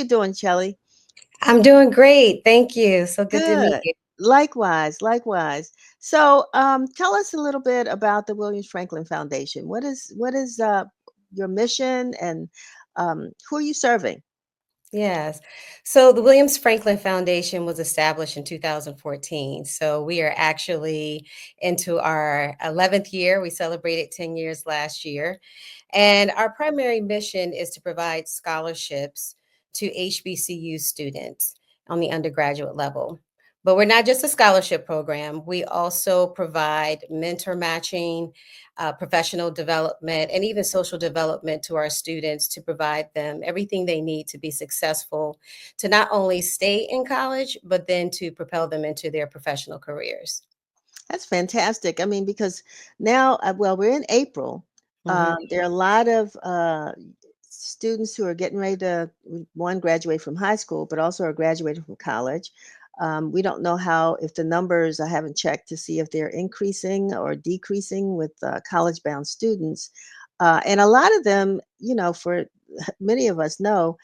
doing, Shelley? I'm doing great. Thank you. So good to meet Good. you. Likewise, likewise. So, tell us a little bit about the Williams Franklin Foundation. What is your mission, and who are you serving? Yes. So the Williams Franklin Foundation was established in 2014. So we are actually into our 11th year. We celebrated 10 years last year. And our primary mission is to provide scholarships to HBCU students on the undergraduate level. But we're not just a scholarship program. We also provide mentor matching, professional development, and even social development to our students to provide them everything they need to be successful, to not only stay in college, but then to propel them into their professional careers. That's fantastic. I mean, because now, well, we're in April. Mhm. There are a lot of students who are getting ready to, one, graduate from high school, but also are graduating from college. We don't know how, if the numbers, I haven't checked to see if they're increasing or decreasing with college-bound students. And a lot of them, for many of us know,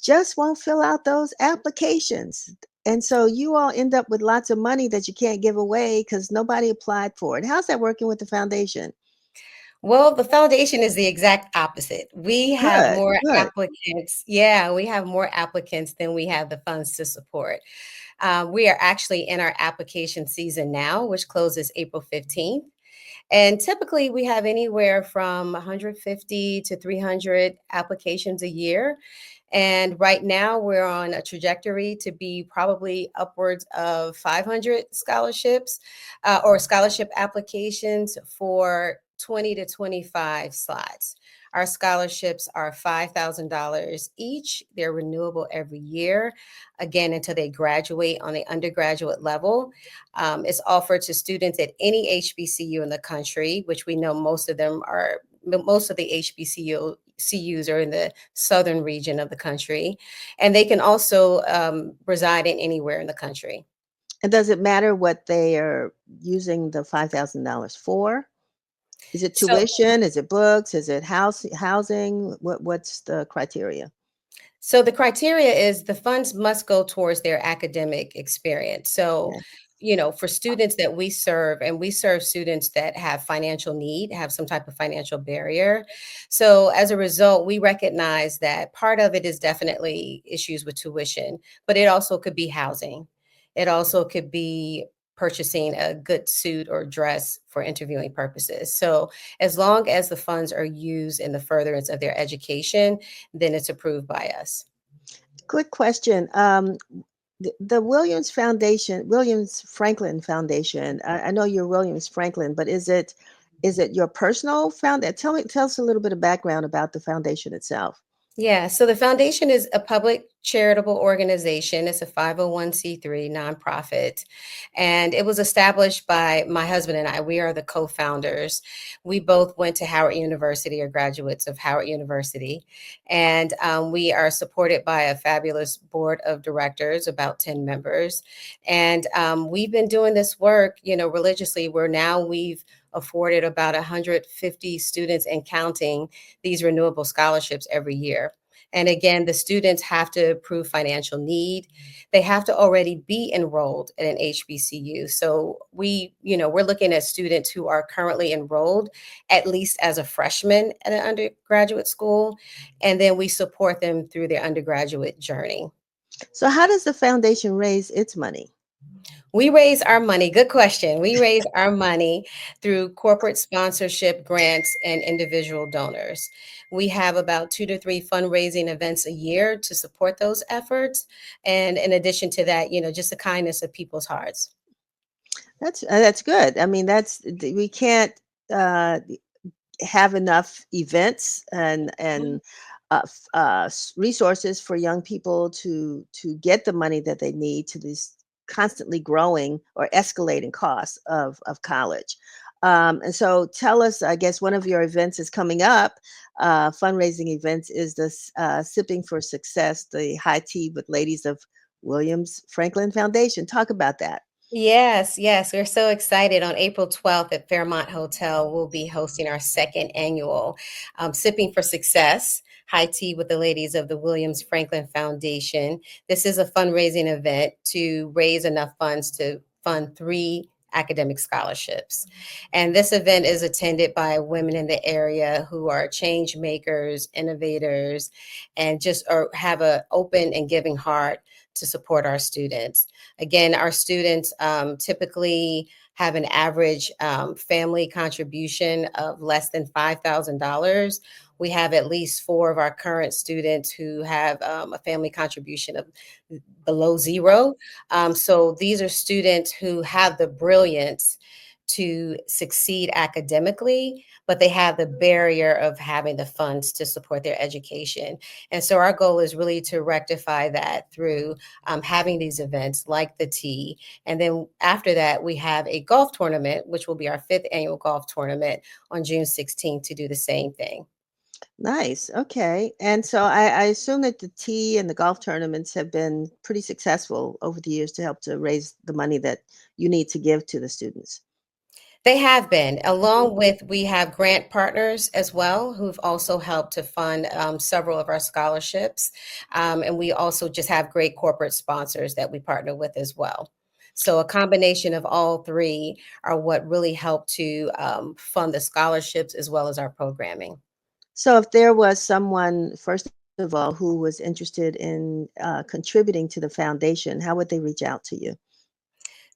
just won't fill out those applications. And so you all end up with lots of money that you can't give away because nobody applied for it. How's that working with the foundation? Well, the foundation is the exact opposite. We have Good, more good. applicants. Yeah, we have more applicants than we have the funds to support. We are actually in our application season now, which closes April 15th. And typically, we have anywhere from 150 to 300 applications a year. And right now, we're on a trajectory to be probably upwards of 500 scholarships or scholarship applications for 20 to 25 slots. Our scholarships are $5,000 each. They're renewable every year, again, until they graduate on the undergraduate level. It's offered to students at any HBCU in the country, which we know most of the HBCUs are in the southern region of the country, and they can also reside in anywhere in the country. And does it matter what they are using the $5,000 for? Is it So, tuition? Is it books? Is it housing? What's the criteria? so the criteria is the funds must go towards their academic experience. So, Yeah. for students that we serve, and we serve students that have financial need, have some type of financial barrier. So, as a result, we recognize that part of it is definitely issues with tuition, but it also could be housing. It also could be purchasing a good suit or dress for interviewing purposes. So, as long as the funds are used in the furtherance of their education, then it's approved by us. Quick question. The Williams Franklin Foundation. I know you're Williams Franklin, but is it your personal tell us a little bit of background about the foundation itself. Yeah, so the foundation is a public charitable organization. It's a 501(c)(3) nonprofit. And it was established by my husband and I. We are the co founders. We both went to Howard University, or graduates of Howard University. And we are supported by a fabulous board of directors, about 10 members. And we've been doing this work, religiously, where now we've afforded about 150 students and counting these renewable scholarships every year. And again, the students have to prove financial need. They have to already be enrolled at an HBCU. So we're looking at students who are currently enrolled at least as a freshman at an undergraduate school, and then we support them through their undergraduate journey. So how does the foundation raise its money? We raise our money. Good question. We raise our money through corporate sponsorship, grants, and individual donors. We have about 2 to 3 fundraising events a year to support those efforts. And in addition to that, just the kindness of people's hearts. That's good. I mean, we can't uh, have enough events and resources for young people to get the money that they need to these constantly growing or escalating costs of college. And so, tell us. I guess one of your events is coming up. Fundraising events is this Sipping for Success, the high tea with ladies of Williams Franklin Foundation. Talk about that. Yes, yes. We're so excited. On April 12th at Fairmont Hotel, we'll be hosting our second annual Sipping for Success high tea with the ladies of the Williams Franklin Foundation. This is a fundraising event to raise enough funds to fund 3 academic scholarships. And this event is attended by women in the area who are change makers, innovators, and just have an open and giving heart to support our students. Again, our students typically have an average family contribution of less than $5,000. We have at least 4 of our current students who have a family contribution of below zero. So these are students who have the brilliance to succeed academically, but they have the barrier of having the funds to support their education. And so our goal is really to rectify that through having these events like the tea. And then after that, we have a golf tournament, which will be our 5th annual golf tournament on June 16th to do the same thing. Nice. Okay. And so I assume that the tea and the golf tournaments have been pretty successful over the years to help to raise the money that you need to give to the students. They have been, along with we have grant partners as well who've also helped to fund several of our scholarships. And we also just have great corporate sponsors that we partner with as well. So a combination of all 3 are what really help to fund the scholarships as well as our programming. So if there was someone, first of all, who was interested in contributing to the foundation, how would they reach out to you?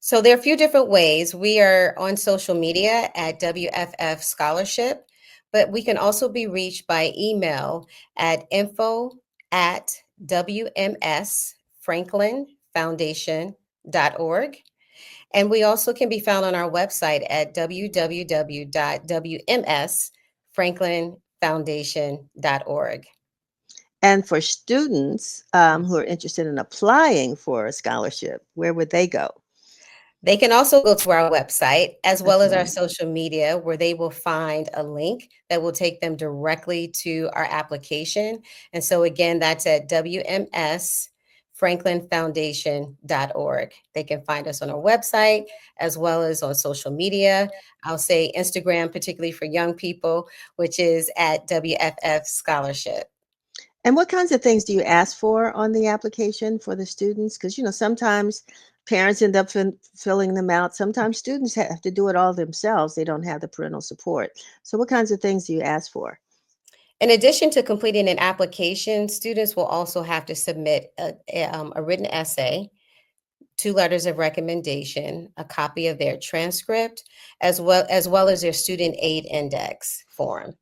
So there are a few different ways. We are on social media at WFF Scholarship, but we can also be reached by email at info at wmsfranklinfoundation.org. And we also can be found on our website at www.wmsfranklinfoundation.org. And for students who are interested in applying for a scholarship, where would they go? They can also go to our website as well as our Okay. social media where they will find a link that will take them directly to our application. And so again, that's at wmsfranklinfoundation.org. They can find us on our website as well as on social media. I'll say Instagram, particularly for young people, which is at WFF Scholarship. And what kinds of things do you ask for on the application for the students? Because, sometimes parents end up filling them out. Sometimes students have to do it all themselves. They don't have the parental support. So, what kinds of things do you ask for? In addition to completing an application, students will also have to submit a written essay, 2 letters of recommendation, a copy of their transcript, as well as their student aid index form.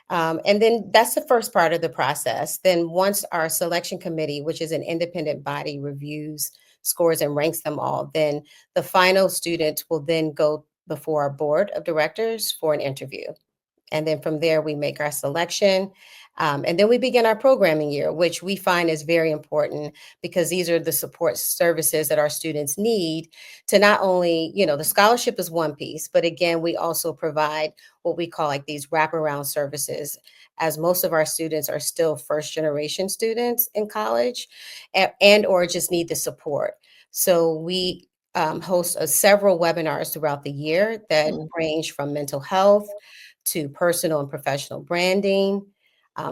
And then that's the first part of the process. Then once our selection committee, which is an independent body, reviews, scores, and ranks them all, then the final student will then go before our board of directors for an interview. And then from there, we make our selection. And then we begin our programming year, which we find is very important because these are the support services that our students need to not only, the scholarship is one piece, but again, we also provide what we call like these wraparound services, as most of our students are still first generation students in college and or just need the support. So we host several webinars throughout the year that Mm. range from mental health to personal and professional branding,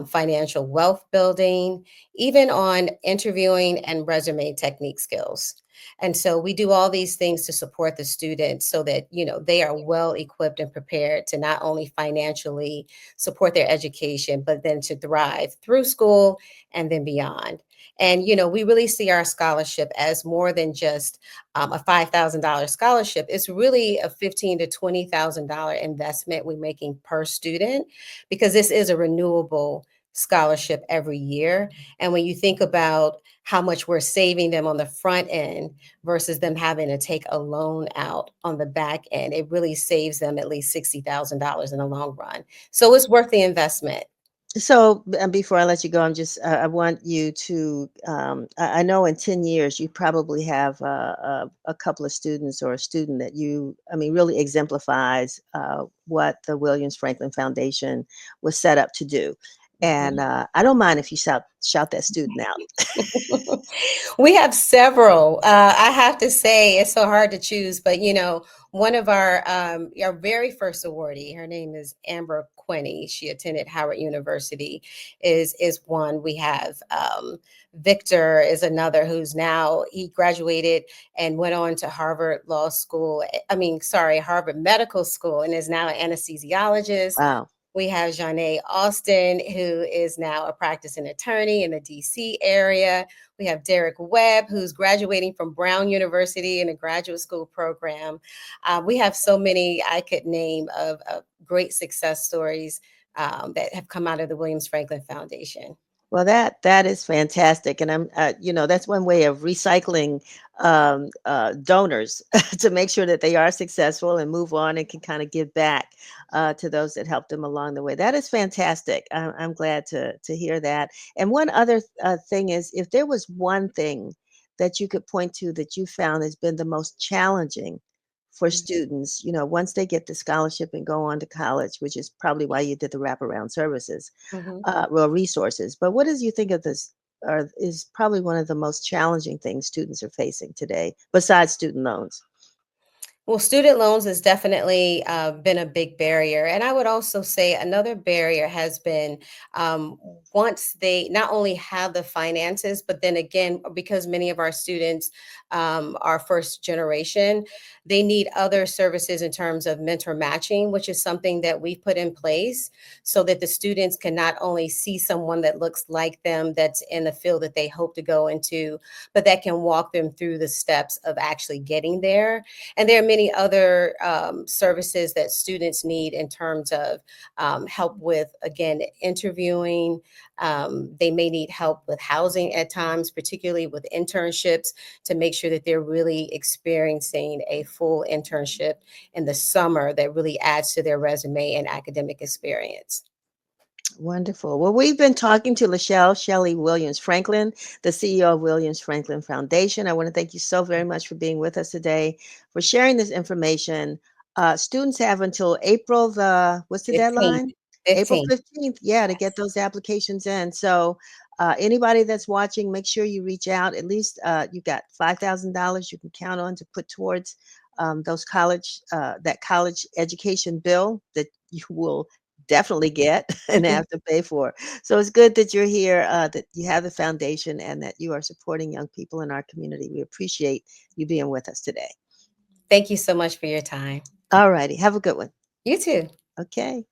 financial wealth building, even on interviewing and resume technique skills. And so we do all these things to support the students so that, they are well equipped and prepared to not only financially support their education, but then to thrive through school and then beyond. And, we really see our scholarship as more than just a $5,000 scholarship. It's really a $15,000 to $20,000 investment we're making per student because this is a renewable scholarship every year. And when you think about how much we're saving them on the front end versus them having to take a loan out on the back end, it really saves them at least $60,000 in the long run. So it's worth the investment. So, before I let you go, I want you to, I know in 10 years, you probably have a couple of students or a student that really exemplifies what the Williams Franklin Foundation was set up to do. And Mhm. I don't mind if you shout that student out. We have several. I have to say, it's so hard to choose, but one of our very first awardee, her name is Amber Quinney. She attended Howard University. Is one we have. Victor is another who's now he graduated and went on to Harvard Law School. I mean, sorry, Harvard Medical School, and is now an anesthesiologist. Wow. We have Janae Austin, who is now a practicing attorney in the DC area. We have Derek Webb, who's graduating from Brown University in a graduate school program. We have so many I could name of great success stories that have come out of the Williams Franklin Foundation. Well, that is fantastic, and that's one way of recycling donors to make sure that they are successful and move on and can kind of give back to those that helped them along the way. That is fantastic. I'm glad to hear that. And one other thing is, if there was one thing that you could point to that you found has been the most challenging for students, once they get the scholarship and go on to college, which is probably why you did the wraparound services Mhm. well, resources. But what does you think of this, or is probably one of the most challenging things students are facing today, besides student loans? Well, student loans has definitely been a big barrier. And I would also say another barrier has been um, once they not only have the finances, but then again, because many of our students are first generation, they need other services in terms of mentor matching, which is something that we've put in place so that the students can not only see someone that looks like them that's in the field that they hope to go into, but that can walk them through the steps of actually getting there. And there are many other services that students need in terms of help with, again, interviewing. They may need help with housing at times, particularly with internships, to make sure that they're really experiencing a full internship in the summer that really adds to their resume and academic experience. Wonderful. Well, we've been talking to LaShelle Shelley Williams Franklin, the CEO of Williams Franklin Foundation. I want to thank you so very much for being with us today, for sharing this information. Students have until April what's the 15th. deadline? April 15th. 15th, yeah, to get those applications in. So anybody that's watching, make sure you reach out. At least you got $5,000 you can count on to put towards that college education bill that you will definitely get and have to pay for. So it's good that you're here, that you have the foundation and that you are supporting young people in our community. We appreciate you being with us today. Thank you so much for your time. All righty. Have a good one. You too. Okay.